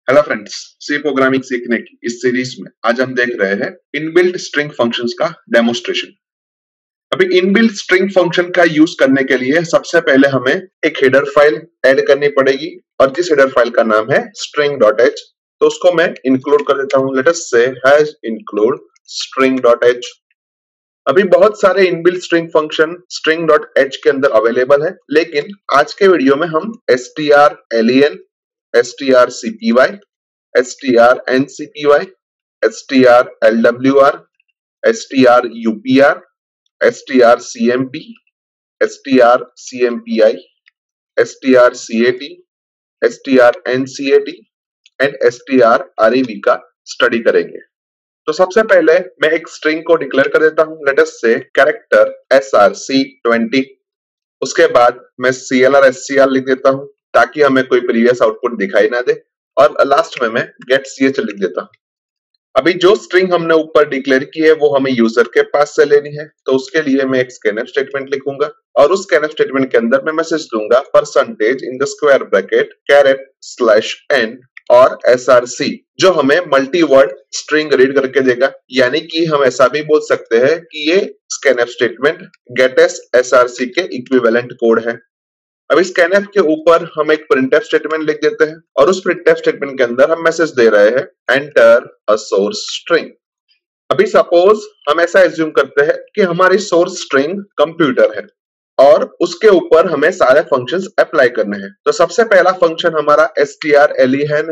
Hello friends, सी programming सीखने की इस सीरीज में आज हम देख रहे हैं इनबिल्ट स्ट्रिंग फंक्शंस का डेमोन्स्ट्रेशन। अभी इनबिल्ट स्ट्रिंग फंक्शन का यूज करने के लिए सबसे पहले हमें एक हेडर फाइल ऐड करनी पड़ेगी और जिस हेडर फाइल का नाम है string.h, तो उसको मैं इंक्लूड कर देता हूं। लेट अस से हैज इंक्लूड string.h। अभी बहुत सारे इनबिल्ट स्ट्रिंग फंक्शन string.h के अंदर अवेलेबल है, लेकिन आज के वीडियो में हम strlen, strcpy, strncpy, strlwr, strupr, strcmp, strcmpi, strcat, strncat and strrev का स्टडी करेंगे। तो सबसे पहले मैं एक स्ट्रिंग को डिक्लेयर कर देता हूं। लेट अस से कैरेक्टर src20। उसके बाद मैं clr scr लिख देता हूं ताकि हमें कोई प्रीवियस आउटपुट दिखाई ना दे, और लास्ट में मैं गेट ch लिख देता हूं। अभी जो स्ट्रिंग हमने ऊपर डिक्लेयर की है वो हमें यूजर के पास से लेनी है, तो उसके लिए मैं एक स्कैनफ स्टेटमेंट लिखूंगा और उस स्कैनफ स्टेटमेंट के अंदर मैं मैसेज दूंगा percentage in the square bracket caret slash n और src, जो हमें मल्टी वर्ड स्ट्रिंग रीड करके देगा। यानी कि हम ऐसा भी बोल सकते हैं कि ये स्कैनफ स्टेटमेंट गेटस src के इक्विवेलेंट कोड है। अब इस scanf के ऊपर हम एक printf स्टेटमेंट लिख देते हैं और उस printf स्टेटमेंट के अंदर हम मैसेज दे रहे हैं एंटर अ सोर्स स्ट्रिंग। अभी सपोज हम ऐसा एज्यूम करते हैं कि हमारी सोर्स स्ट्रिंग कंप्यूटर है और उसके ऊपर हमें सारे फंक्शंस अप्लाई करने हैं। तो सबसे पहला फंक्शन हमारा strlen है,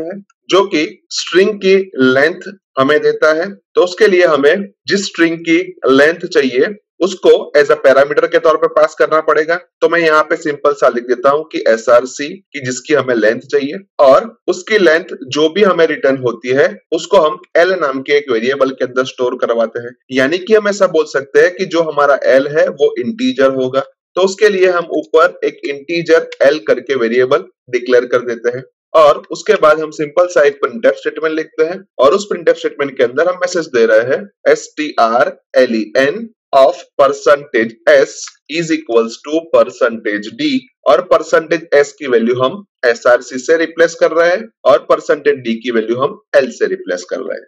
जो कि स्ट्रिंग की लेंथ हमें देता है। तो उसके लिए हमें जिस स्ट्रिंग की लेंथ चाहिए उसको एज अ पैरामीटर के तौर पे पास करना पड़ेगा। तो मैं यहाँ पे सिंपल सा लिख देता हूँ कि src की जिसकी हमें लेंथ चाहिए, और उसकी लेंथ जो भी हमें रिटर्न होती है उसको हम l नाम के एक वेरिएबल के अंदर स्टोर करवाते हैं। यानी कि हम ऐसा बोल सकते हैं कि जो हमारा l है वो इंटीजर होगा। तो उसके लिए हम ऊपर एक इंटीजर l करके वेरिएबल डिक्लेयर कर देते हैं और उसके बाद हम सिंपल सा एक प्रिंटफ स्टेटमेंट लिखते हैं और उस प्रिंटफ स्टेटमेंट के अंदर हम मैसेज दे रहे हैं strlen of percentage s is equals to percentage d, और परसेंटेज s की वैल्यू हम src से रिप्लेस कर रहे हैं और परसेंटेज d की वैल्यू हम l से रिप्लेस कर रहे हैं।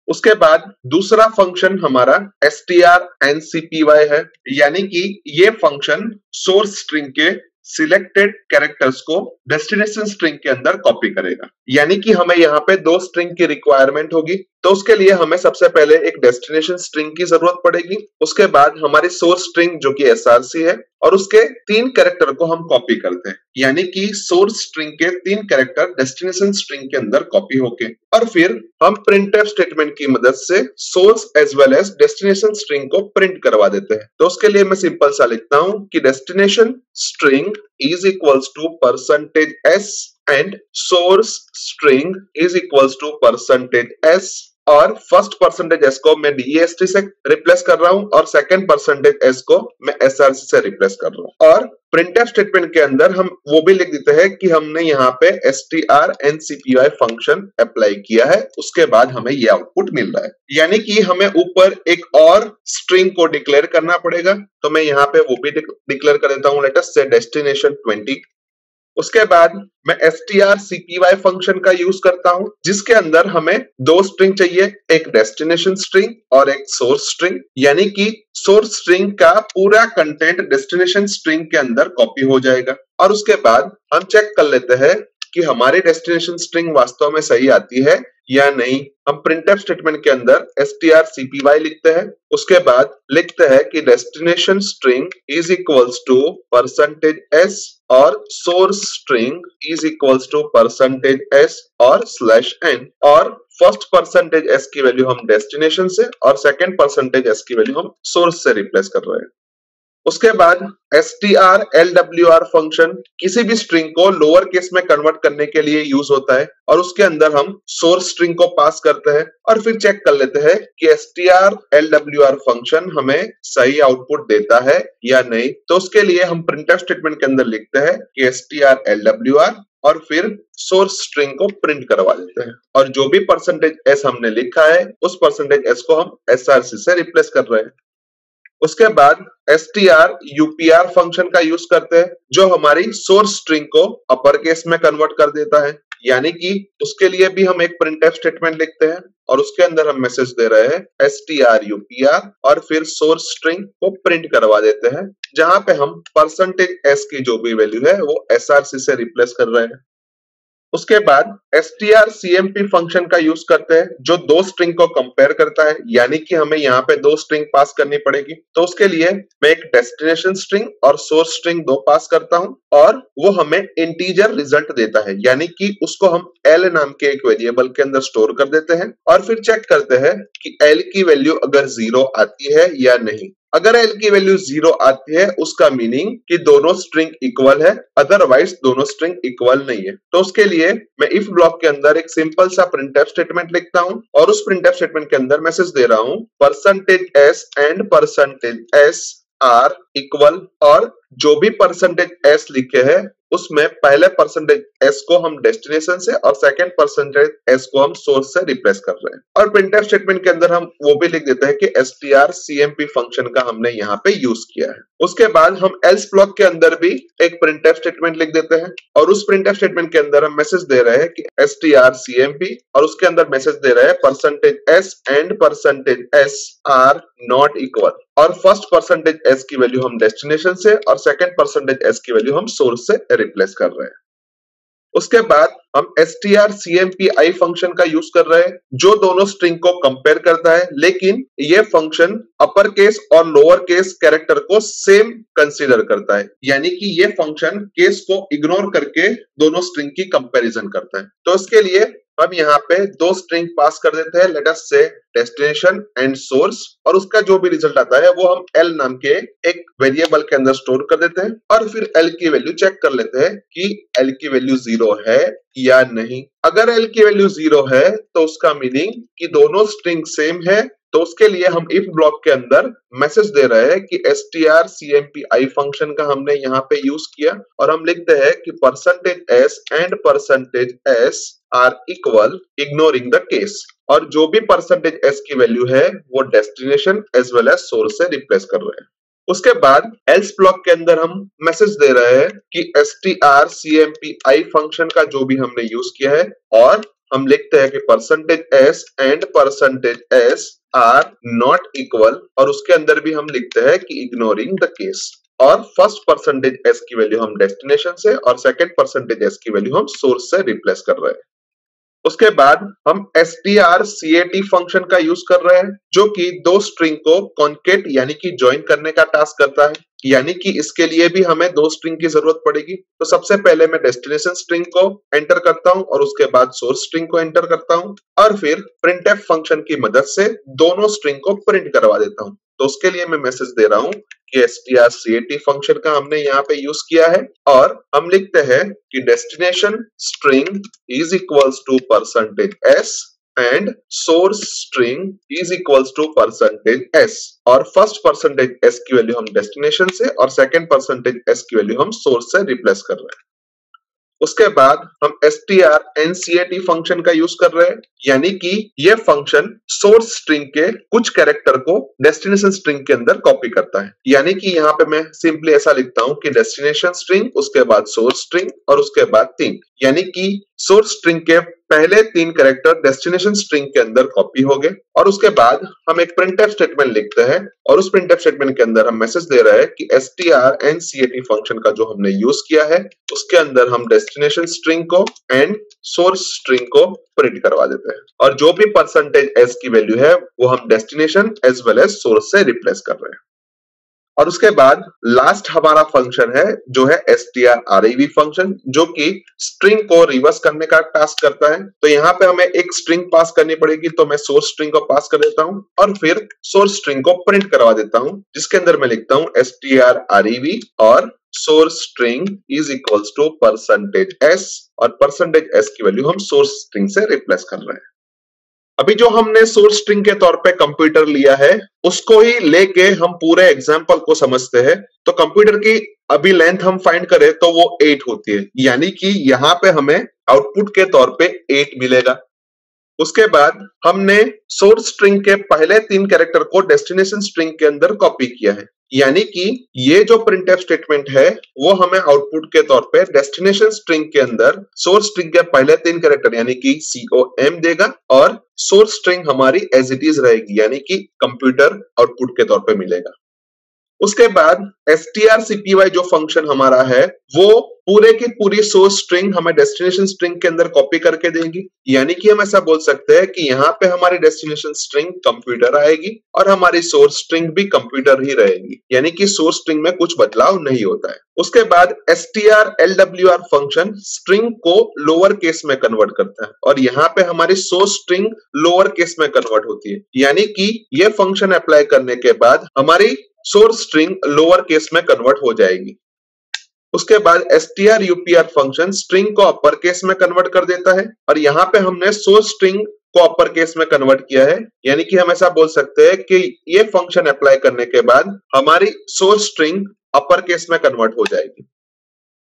उसके बाद दूसरा फंक्शन हमारा strncpy है, यानी कि ये फंक्शन सोर्स स्ट्रिंग के सिलेक्टेड कैरेक्टर्स को डेस्टिनेशन स्ट्रिंग के अंदर कॉपी करेगा। यानी कि हमें यहाँ पे दो स्ट्रिंग की रिक्वायरमेंट होगी, तो उसके लिए हमें सबसे पहले एक डेस्टिनेशन स्ट्रिंग की जरूरत पड़ेगी। उसके बाद हमारी सोर्स स्ट्रिंग जो कि src है और उसके 3 कैरेक्टर को हम कॉपी करते हैं। यानी कि सोर्स स्ट्रिंग के 3 कैरेक्टर डेस्टिनेशन स्ट्रिंग के अंदर कॉपी होके, और फिर हम प्रिंटफ स्टेटमेंट की मदद से source as well as destination string को प्रिंट करवा देते हैं। तो उसके लिए मैं सिंपल सा लिखता हूं कि destination string is equals to percentage s and source string is equals to percentage s, और फर्स्ट परसेंटेज s को मैं dest से रिप्लेस कर रहा हूं और सेकंड परसेंटेज s को मैं src से रिप्लेस कर रहा हूं। और प्रिंटफ स्टेटमेंट के अंदर हम वो भी लिख देते हैं कि हमने यहाँ पे strncpy फंक्शन अप्लाई किया है, उसके बाद हमें ये आउटपुट मिल रहा है। यानी कि हमें ऊपर एक और स्ट्रिंग को डिक्लेयर करना पड़ेगा, तो मैं यहाँ पे वो भी डिक्लेयर कर देता हूँ। लेट अस से डेस्टिनेशन 20। उसके बाद मैं strcpy फंक्शन का यूज करता हूं जिसके अंदर हमें दो स्ट्रिंग चाहिए, एक डेस्टिनेशन स्ट्रिंग और एक सोर्स स्ट्रिंग। यानी कि सोर्स स्ट्रिंग का पूरा कंटेंट डेस्टिनेशन स्ट्रिंग के अंदर कॉपी हो जाएगा, और उसके बाद हम चेक कर लेते हैं कि हमारी डेस्टिनेशन स्ट्रिंग वास्तव में सही आती है या नहीं। हम प्रिंटफ स्टेटमेंट के अंदर strcpy लिखते हैं, उसके बाद लिखते हैं कि destination string is equals to percentage s और source string is equals to percentage s और स्लैश n, और फर्स्ट परसेंटेज s की वैल्यू हम डेस्टिनेशन से और सेकंड परसेंटेज s की वैल्यू हम सोर्स से रिप्लेस कर रहे हैं। उसके बाद strlwr फंक्शन किसी भी स्ट्रिंग को लोअर केस में कन्वर्ट करने के लिए यूज होता है, और उसके अंदर हम सोर्स स्ट्रिंग को पास करते हैं और फिर चेक कर लेते हैं कि strlwr फंक्शन हमें सही आउटपुट देता है या नहीं। तो उसके लिए हम प्रिंटफ स्टेटमेंट के अंदर लिखते हैं कि strlwr और फिर सोर्स स्ट्रिंग को प्रिंट करवा देते हैं, और जो भी परसेंटेज s हमने लिखा है उस परसेंटेज s को हम src से रिप्लेस कर रहे हैं। उसके बाद strupr फंक्शन का यूज करते हैं जो हमारी सोर्स स्ट्रिंग को अपर केस में कन्वर्ट कर देता है। यानी कि उसके लिए भी हम एक प्रिंटफ स्टेटमेंट लिखते हैं और उसके अंदर हम मैसेज दे रहे हैं strupr और फिर सोर्स स्ट्रिंग को प्रिंट करवा देते हैं, जहां पे हम %s की जो भी वैल्यू है वो src से रिप्लेस कर रहे हैं। उसके बाद strcmp फंक्शन का यूज करते हैं जो दो स्ट्रिंग को कंपेयर करता है, यानी कि हमें यहाँ पे दो स्ट्रिंग पास करनी पड़ेगी। तो उसके लिए मैं एक डेस्टिनेशन स्ट्रिंग और सोर्स स्ट्रिंग दो पास करता हूँ और वो हमें इंटीजर रिजल्ट देता है, यानी कि उसको हम l नाम के एक वेरिएबल के अंदर स्टोर कर देते हैं और फिर चेक करते हैं कि l की वैल्यू अगर 0 आती है या नहीं। अगर l की वैल्यू 0 आती है उसका मीनिंग कि दोनों स्ट्रिंग इक्वल है, अदरवाइज दोनों स्ट्रिंग इक्वल नहीं है। तो उसके लिए मैं इफ ब्लॉक के अंदर एक सिंपल सा प्रिंटफ स्टेटमेंट लिखता हूं और उस प्रिंटफ स्टेटमेंट के अंदर मैसेज दे रहा हूं %s and %s are equal, और जो भी %s लिखे हैं उसमें पहले %s को हम डेस्टिनेशन से और सेकंड %s को हम सोर्स से रिप्लेस कर रहे हैं। और प्रिंटफ स्टेटमेंट के अंदर हम वो भी लिख देते हैं कि strcmp फंक्शन का हमने यहाँ पे यूज किया है। उसके बाद हम एल्स ब्लॉक के अंदर भी एक प्रिंटफ स्टेटमेंट लिख देते हैं और उस प्रिंटफ स्टेटमेंट के अंदर हम मैसेज दे रहे हैं कि strcmp और उसके अंदर मैसेज दे रहे हैं %s and %s are not equal, और फर्स्ट %s की वैल्यू हम डेस्टिनेशन से और सेकंड %s की वैल्यू हम सोर्स से रिप्लेस कर रहे हैं। उसके बाद हम strcmpi फंक्शन का यूज कर रहे हैं जो दोनों स्ट्रिंग को कंपेयर करता है, लेकिन ये फंक्शन अपर केस और लोअर केस कैरेक्टर को सेम कंसीडर करता है, यानी कि ये फंक्शन केस को इग्नोर करके दोनों स्ट्रिंग की कंपैरिजन करता है। तो इसके लिए हम यहाँ पे दो स्ट्रिंग पास कर देते हैं, लेट अस से डेस्टिनेशन एंड सोर्स, और उसका जो भी रिजल्ट आता है वो हम l नाम के एक वेरिएबल के अंदर स्टोर कर देते हैं और फिर l की वैल्यू चेक कर लेते हैं कि l की वैल्यू 0 है या नहीं। अगर l की वैल्यू 0 है तो उसका मीनिंग कि दोनों स्ट्रिंग सेम है। तो उसके लिए हम इफ ब्लॉक के अंदर मैसेज दे रहे हैं कि strcmpi फंक्शन का हमने यहाँ पे यूज किया और हम लिखते हैं कि %s and %s are equal ignoring the case, और जो भी %s की वैल्यू है वो destination as well as source से रिप्लेस कर रहे हैं। उसके बाद एल्स ब्लॉक के अंदर हम मैसेज दे रहे हैं कि strcmpi फंक्शन का जो भी हमने यूज किया है, और हम लिखते हैं कि %s and %s are not equal, और उसके अंदर भी हम लिखते हैं कि इग्नोरिंग द केस, और फर्स्ट %s की वैल्यू हम डेस्टिनेशन से और सेकंड %s की वैल्यू हम सोर्स से रिप्लेस कर रहे हैं। उसके बाद हम strcat फंक्शन का यूज कर रहे हैं जो कि दो स्ट्रिंग को कॉन्केट यानी कि ज्वाइन करने का टास्क करता है, यानी कि इसके लिए भी हमें दो स्ट्रिंग की जरूरत पड़ेगी। तो सबसे पहले मैं डेस्टिनेशन स्ट्रिंग को एंटर करता हूं और उसके बाद सोर्स स्ट्रिंग को एंटर करता हूं और फिर printf फंक्शन की मदद से दोनों स्ट्रिंग को प्रिंट करवा देता हूं। तो उसके लिए मैं मैसेज दे रहा हूं कि strcat फंक्शन का हमने यहाँ पे यूज किया है और हम लिखते हैं कि destination string is equals to %s and source string is equals to %s, और फर्स्ट %s की वैल्यू हम डेस्टिनेशन से और सेकंड %s की वैल्यू हम सोर्स से रिप्लेस कर रहे हैं। उसके बाद हम strncat फंक्शन का यूज कर रहे हैं, यानी कि यह फंक्शन सोर्स स्ट्रिंग के कुछ कैरेक्टर को डेस्टिनेशन स्ट्रिंग के अंदर कॉपी करता है, यानी कि यहाँ पे मैं सिंपली ऐसा लिखता हूं कि डेस्टिनेशन स्ट्रिंग, उसके बाद सोर्स स्ट्रिंग और उसके बाद 3, यानी कि सोर्स स्ट्रिंग के पहले 3 कैरेक्टर डेस्टिनेशन स्ट्रिंग के अंदर कॉपी हो गए। और उसके बाद हम एक प्रिंटफ स्टेटमेंट लिखते हैं और उस प्रिंटफ स्टेटमेंट के अंदर हम मैसेज दे रहे हैं कि strncat फंक्शन का जो हमने यूज किया है उसके अंदर हम डेस्टिनेशन स्ट्रिंग को एंड सोर्स स्ट्रिंग को प्रिंट करवा देते हैं, और जो भी %s की वैल्यू है वो हम destination as well as source से रिप्लेस कर रहे हैं। और उसके बाद लास्ट हमारा फंक्शन है जो है strrev फंक्शन, जो कि स्ट्रिंग को रिवर्स करने का टास्क करता है। तो यहाँ पे हमें एक स्ट्रिंग पास करनी पड़ेगी, तो मैं सोर्स स्ट्रिंग को पास कर देता हूँ और फिर सोर्स स्ट्रिंग को प्रिंट करवा देता हूँ, जिसके अंदर मैं लिखता हूँ strrev और source string is equals to %s, और %s की वैल्यू हम सोर्स स्ट्रिंग से रिप्लेस कर रहे हैं। अभी जो हमने सोर्स स्ट्रिंग के तौर पे कंप्यूटर लिया है उसको ही लेके हम पूरे एग्जाम्पल को समझते हैं। तो कंप्यूटर की अभी लेंथ हम फाइंड करें तो वो 8 होती है, यानी कि यहाँ पे हमें आउटपुट के तौर पे 8 मिलेगा। उसके बाद हमने सोर्स स्ट्रिंग के पहले 3 कैरेक्टर को डेस्टिनेशन स्ट्रिंग के अंदर कॉपी किया है, यानी कि ये जो प्रिंटफ स्टेटमेंट है वो हमें आउटपुट के तौर पे डेस्टिनेशन स्ट्रिंग के अंदर सोर्स स्ट्रिंग के पहले 3 कैरेक्टर यानी कि COM देगा और सोर्स स्ट्रिंग हमारी एज इट इज रहेगी यानी कि कंप्यूटर आउटपुट के तौर पे मिलेगा। उसके बाद strcpy जो फंक्शन हमारा है वो पूरे की पूरी सोर्स स्ट्रिंग हमें डेस्टिनेशन स्ट्रिंग के अंदर कॉपी करके देगी, यानी कि हम ऐसा बोल सकते हैं कि यहाँ पे हमारी डेस्टिनेशन स्ट्रिंग कंप्यूटर आएगी और हमारी सोर्स स्ट्रिंग भी कंप्यूटर ही रहेगी, यानी कि सोर्स स्ट्रिंग में कुछ बदलाव नहीं होता है। उसके बाद strlwr फंक्शन स्ट्रिंग को लोअर केस में कन्वर्ट करता है और यहाँ पे हमारी सोर्स स्ट्रिंग लोअर केस में कन्वर्ट होती है, यानी कि ये फंक्शन अप्लाई करने के बाद हमारी सोर्स स्ट्रिंग लोअर केस में कन्वर्ट हो जाएगी। उसके बाद strupr फंक्शन स्ट्रिंग को अपर केस में कन्वर्ट कर देता है और यहाँ पे हमने सोर्स स्ट्रिंग को अपर केस में कन्वर्ट किया है, यानी कि हम ऐसा बोल सकते हैं कि ये फंक्शन अप्लाई करने के बाद हमारी सोर्स स्ट्रिंग अपर केस में कन्वर्ट हो जाएगी।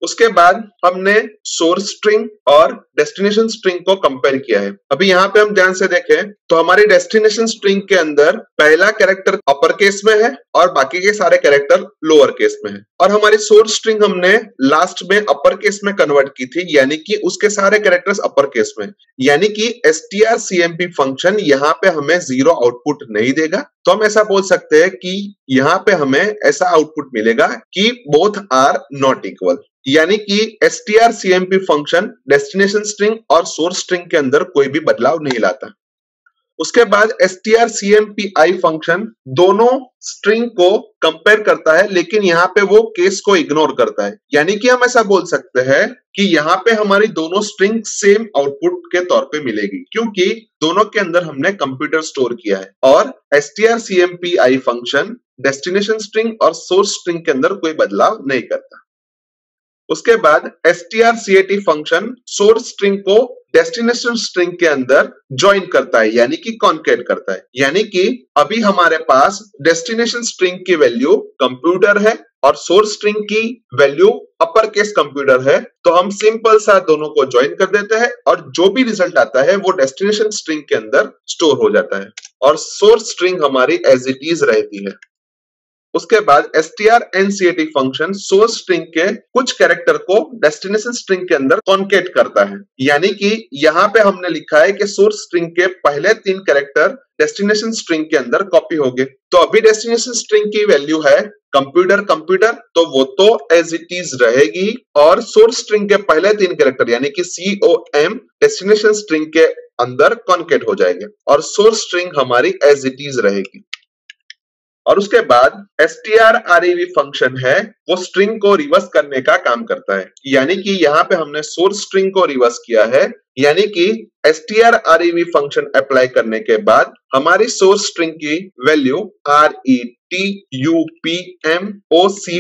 उसके बाद हमने सोर्स स्ट्रिंग और डेस्टिनेशन स्ट्रिंग को कंपेयर किया है। अभी यहाँ पे हम ध्यान से देखें तो हमारी डेस्टिनेशन स्ट्रिंग के अंदर पहला कैरेक्टर अपर केस में है और बाकी के सारे कैरेक्टर लोअर केस में है और हमारी सोर्स स्ट्रिंग हमने लास्ट में अपर केस में कन्वर्ट की थी, यानी कि उसके सारे कैरेक्टर्स अपर केस में, यानी कि strcmp फंक्शन यहाँ पे हमें 0 आउटपुट नहीं देगा। तो हम ऐसा बोल सकते हैं कि यहाँ पे हमें ऐसा आउटपुट मिलेगा कि बोथ आर नॉट इक्वल, यानी कि strcmp फंक्शन डेस्टिनेशन स्ट्रिंग और सोर्स स्ट्रिंग के अंदर कोई भी बदलाव नहीं लाता। उसके बाद strcmpI फंक्शन दोनों स्ट्रिंग को कंपेयर करता है, लेकिन यहाँ पे वो केस को इग्नोर करता है, यानी कि हम ऐसा बोल सकते हैं कि यहाँ पे हमारी दोनों स्ट्रिंग सेम आउटपुट के तौर पे मिलेगी क्योंकि दोनों के अंदर हमने कंप्यूटर स्टोर किया है और strcmpI फंक्शन डेस्टिनेशन स्ट्रिंग और सोर्स स्ट्रिंग के अंदर कोई बदलाव नहीं करता। उसके बाद strcat फंक्शन सोर्स स्ट्रिंग को डेस्टिनेशन स्ट्रिंग के अंदर ज्वाइन करता है, यानी कि कॉन्केट करता है, यानी कि अभी हमारे पास डेस्टिनेशन स्ट्रिंग की वैल्यू कंप्यूटर है और सोर्स स्ट्रिंग की वैल्यू अपर केस कंप्यूटर है, तो हम सिंपल सा दोनों को ज्वाइन कर देते हैं और जो भी रिजल्ट आता है वो डेस्टिनेशन स्ट्रिंग के अंदर स्टोर हो जाता है और सोर्स स्ट्रिंग हमारी एज इट इज रहती है। उसके बाद strncat फंक्शन सोर्स स्ट्रिंग के कुछ कैरेक्टर को डेस्टिनेशन स्ट्रिंग के अंदर कॉन्केट करता है, यानी कि यहाँ पे हमने लिखा है कि सोर्स स्ट्रिंग के पहले 3 कैरेक्टर डेस्टिनेशन स्ट्रिंग के अंदर कॉपी हो गए। तो अभी डेस्टिनेशन स्ट्रिंग की वैल्यू है कंप्यूटर कंप्यूटर, तो वो तो एज इट इज रहेगी और सोर्स स्ट्रिंग के पहले 3 कैरेक्टर यानी कि COM डेस्टिनेशन स्ट्रिंग के अंदर कॉन्केट हो जाएंगे और सोर्स स्ट्रिंग हमारी एज इट इज रहेगी। और उसके बाद strrev फंक्शन है वो स्ट्रिंग को रिवर्स करने का काम करता है, यानी कि यहाँ पे हमने सोर्स स्ट्रिंग को रिवर्स किया है, यानी कि strrev फंक्शन अप्लाई करने के बाद हमारी सोर्स स्ट्रिंग की वैल्यू retupmoc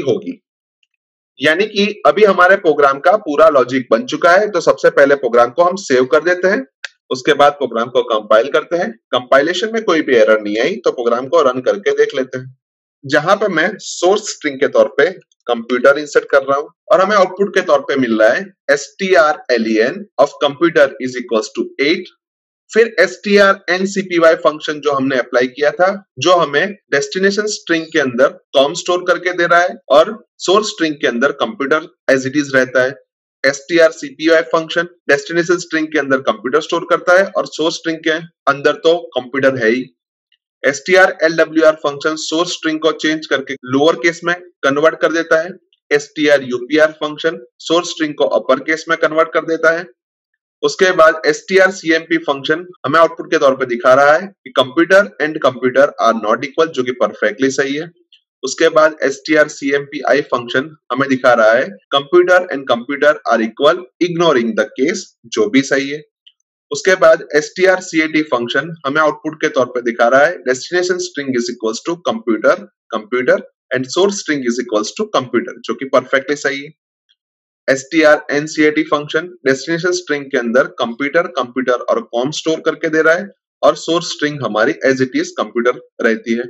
होगी, यानी कि अभी हमारे प्रोग्राम का पूरा लॉजिक बन चुका है। तो सबसे पहले प्रोग्राम को हम सेव कर देते हैं, उसके बाद प्रोग्राम को कंपाइल करते हैं। कंपाइलेशन में कोई भी एरर नहीं आई तो प्रोग्राम को रन करके देख लेते हैं। जहां पे मैं सोर्स स्ट्रिंग के तौर पे कंप्यूटर इंसर्ट कर रहा हूं और हमें आउटपुट के तौर पे मिल रहा है strlen of computer is equals to 8। फिर strncpy फंक्शन जो हमने अप्लाई किया था, जो हमें डेस्टिनेशन स्ट्रिंग के अंदर com स्टोर करके दे रहा है और सोर्स स्ट्रिंग के अंदर कंप्यूटर एज इट इज रहता है। strcpy फंक्शन डेस्टिनेशन स्ट्रिंग के अंदर कंप्यूटर स्टोर करता है और सोर्स स्ट्रिंग के अंदर तो कंप्यूटर है ही। strlwr फंक्शन सोर्स स्ट्रिंग को चेंज करके लोअर केस में कन्वर्ट कर देता है। strupr फंक्शन सोर्स स्ट्रिंग को अपर केस में कन्वर्ट कर देता है। उसके बाद strcmp फंक्शन हमें आउटपुट के तौर पे दिखा रहा है कि computer and computer are not equal, जो कि परफेक्टली सही है। उसके बाद strcmpI फंक्शन हमें दिखा रहा है computer and computer are equal ignoring the case, जो भी सही है। उसके बाद strcat फंक्शन हमें आउटपुट के तौर पे दिखा रहा है destination string is equals to computer computer and source string is equals to computer, जो कि परफेक्टली सही है। strncat फंक्शन डेस्टिनेशन स्ट्रिंग के अंदर कंप्यूटर कंप्यूटर और com स्टोर करके दे रहा है और सोर्स स्ट्रिंग हमारी एज इट इज कंप्यूटर रहती है।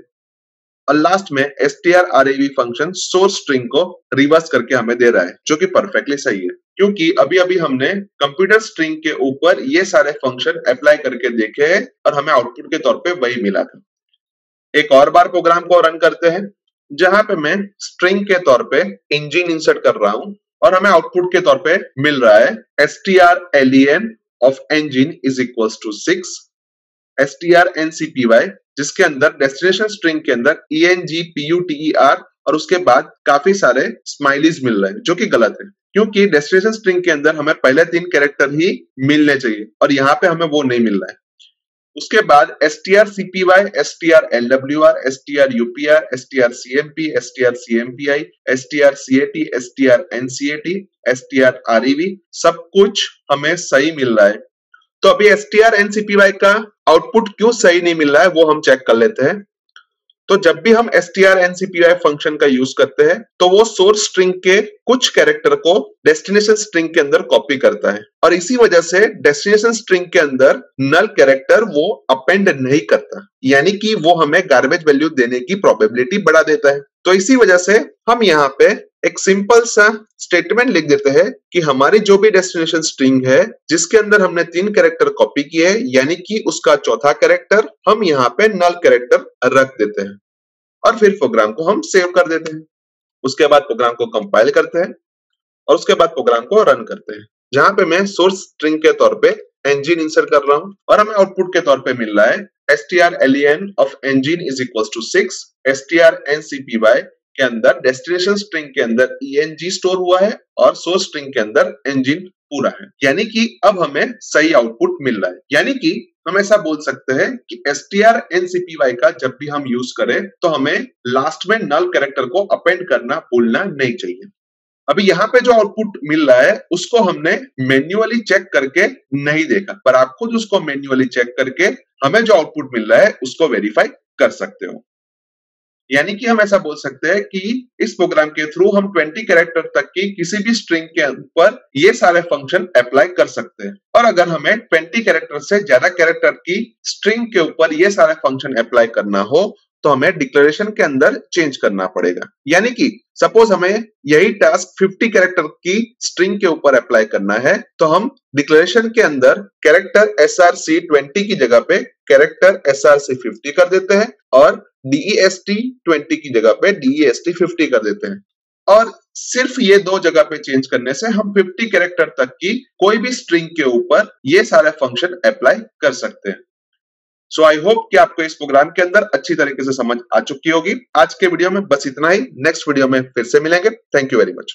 और लास्ट में strrev फंक्शन सोर्स स्ट्रिंग को रिवर्स करके हमें दे रहा है, जो कि परफेक्टली सही है, क्योंकि अभी अभी हमने कंप्यूटर स्ट्रिंग के ऊपर ये सारे फंक्शन अप्लाई करके देखे हैं और हमें आउटपुट के तौर पे वही मिला था। एक और बार प्रोग्राम को रन करते हैं। जहां पे मैं स्ट्रिंग के तौर पे इंजन इंसर्ट कर रहा हूं और हमें आउटपुट के तौर पे मिल रहा है strlen of engine is equals to 6, strncpy जिसके अंदर डेस्टिनेशन स्ट्रिंग के अंदर engputer और उसके बाद काफी सारे स्माइलीज मिल रहे हैं, जो कि गलत है क्योंकि डेस्टिनेशन स्ट्रिंग के अंदर हमें पहले 3 कैरेक्टर ही मिलने चाहिए और यहाँ पे हमें वो नहीं मिल रहा है। उसके बाद strcpy, strlwr, strupr, strcmp, strcmpi, strcat, strncat, strrev सब कुछ हमें सही मिल रहा है। तो अभी strncpy का आउटपुट क्यों सही नहीं मिल रहा है वो हम चेक कर लेते हैं। तो जब भी हम strncpy फंक्शन का यूज करते हैं तो वो सोर्स स्ट्रिंग के कुछ कैरेक्टर को डेस्टिनेशन स्ट्रिंग के अंदर कॉपी करता है और इसी वजह से डेस्टिनेशन स्ट्रिंग के अंदर नल कैरेक्टर वो अपेंड नहीं करता, यानी कि वो हमें गार्बेज वैल्यू देने की प्रोबेबिलिटी बढ़ा देता है। तो इसी वजह से हम यहाँ पे एक सिंपल सा स्टेटमेंट लिख देते हैं कि हमारी जो भी डेस्टिनेशन स्ट्रिंग है जिसके अंदर हमने 3 कैरेक्टर कॉपी किए हैं, यानी कि उसका चौथा कैरेक्टर हम यहाँ पे नल कैरेक्टर रख देते हैं और फिर प्रोग्राम को हम सेव कर देते हैं। उसके बाद प्रोग्राम को कंपाइल करते हैं और उसके बाद प्रोग्राम को रन करते हैं, जहां पे मैं सोर्स स्ट्रिंग के तौर पे engine इंसर्ट कर रहा हूं और हमें आउटपुट के तौर पे मिल रहा है strlen of engine is equals to 6, strncpy के अंदर डेस्टिनेशन स्ट्रिंग के अंदर eng स्टोर हुआ है और सोर्स स्ट्रिंग के अंदर engine पूरा है, यानी कि अब हमें सही आउटपुट मिल रहा है। यानी कि हम ऐसा बोल सकते हैं कि strncpy का जब भी हम यूज करें तो हमें लास्ट में नल कैरेक्टर को अपेंड करना भूलना नहीं चाहिए। अभी यहाँ पे जो आउटपुट मिल रहा है उसको हमने मैन्युअली चेक करके नहीं देखा, पर आप खुद उसको मैन्युअली चेक करके हमें जो आउटपुट मिल रहा है उसको वेरीफाई कर सकते हो। यानी कि हम ऐसा बोल सकते हैं कि इस प्रोग्राम के थ्रू हम 20 कैरेक्टर तक की किसी भी स्ट्रिंग के ऊपर ये सारे फंक्शन अप्लाई कर सकते हैं और अगर हमें 20 कैरेक्टर से ज्यादा कैरेक्टर की स्ट्रिंग के ऊपर ये सारे फंक्शन अप्लाई करना हो तो हमें डिक्लेरेशन के अंदर चेंज करना पड़ेगा। यानी कि सपोज हमें यही टास्क 50 कैरेक्टर की स्ट्रिंग के ऊपर अप्लाई करना है तो हम डिक्लेरेशन के अंदर कैरेक्टर src20 की जगह पे कैरेक्टर src50 कर देते हैं और dest20 की जगह पे dest50 कर देते हैं और सिर्फ ये 2 जगह पे चेंज करने से हम 50 कैरेक्टर तक की कोई भी स्ट्रिंग के ऊपर ये सारे फंक्शन अप्लाई कर सकते हैं। सो आई होप कि आपको इस प्रोग्राम के अंदर अच्छी तरीके से समझ आ चुकी होगी। आज के वीडियो में बस इतना ही, नेक्स्ट वीडियो में फिर से मिलेंगे। Thank you very much.